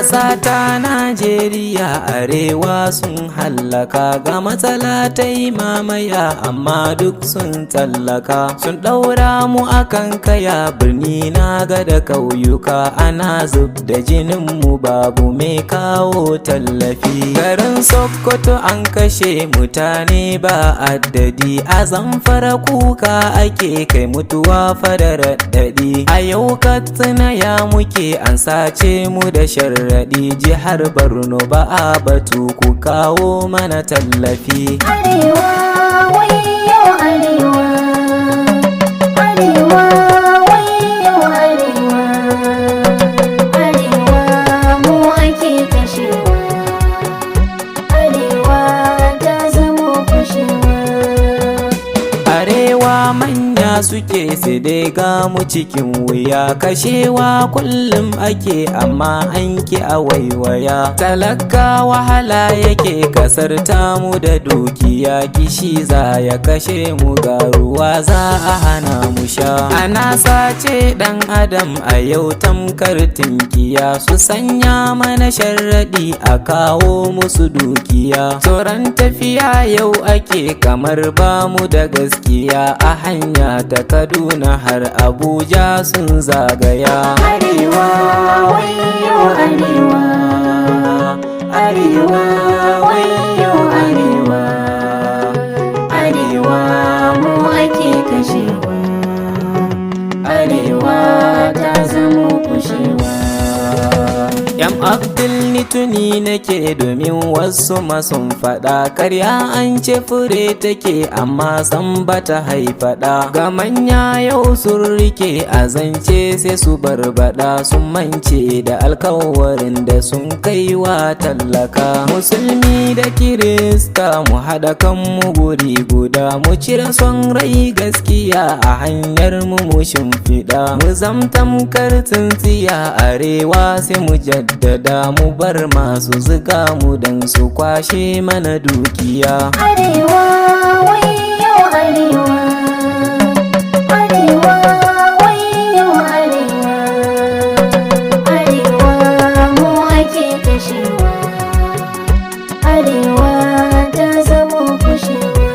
ƙasa ta Najeriya arewa sun hallaka, ga matsala ta yi mamaya amma duk sun tallaka. Sun ɗaura mu akan kaya, birni na ga da ƙauyuka, ana zub da jinin mu babu mai kawo tallafi. Garin Sokoto an kashe mutane ba addadi, a Zamfara kuka ake kai mutuwa fada raɗaɗi. A yau Katsina ya muke an sace mu da sharraɗi, jihar Borno ba a batu ku kawo mana tallafi. Arewa wayo arewa, arewa wayo arewa, arewa mu ake kashewa, arewa ta zamo kushewa. Arewa manya suke sai dai ga mu cikin wuya, kashewa kullum ake amma an ki a waiwaya. Talaka wahala yake kasar tamu da dukiya, kishi za ya kashe mu ga ruwa za a hana mu sha. Ana sace dan adam a yau tamkar tinkiya, su sanya mana sharraɗi a kawo musu dukiya. Tsoron tafiya yau ake kamar bamu da gaskiya, a hanya ta Kaduna har Abuja sun zagaya. Arewa wayo arewa, arewa wayo arewa, arewa mu ake kashewa, arewa ta zamo kushewa. Yam Abdul ni tuni nake domin wasu masun faɗa, ƙarya an ce fure take amma san bata haifaɗa. Ga manya yau sun rike a zance sai su barbaɗa, sun mance da alkawarin da sun kai wa tallaka. Musulmi da Kirista mu haɗa kanmu guri guda, mu cire son rai gaskiya a hanyar mu shimfiɗa. Mu zamtamkar tsintsiya arewa sai mu jaddada, mu bar masu zuga mu dan su kwashe mana dukiya. Arewa wayo arewa, arewa wayo arewa, arewa mu ake kashewa, arewa ta zamo kushewa.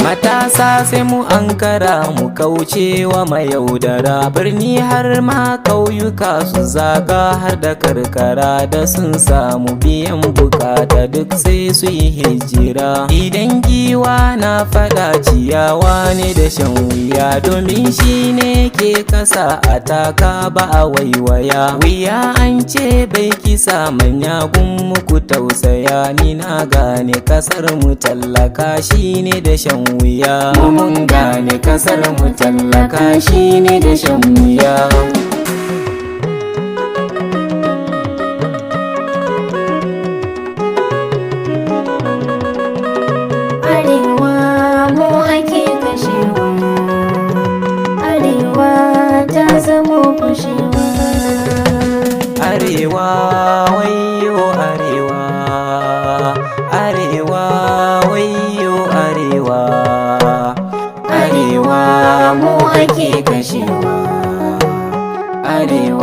Matasa sai mu ankara mu kauce wa mayaudara, birni har ma ƙauyuka su zaga har da karkara, da sun samu biyan bukata duk sai su yi hijira. Idan giwa na fada ciyawa ne da shan wuya, domin shi ne ke kasa a taka ba a waiwaya. Wuya an ce bai kisa manya gun muku tausaya, ni na gane kasar mu tallaka shi ne da shan wuya. Mun gane kasar mu tallaka shi ne da shan wuya. Arewa mu ake kashewa, arewa ta zamo kushewa. Arewa wayo arewa, arewa wayo arewa, Arewa mu ake kashewa, arewa.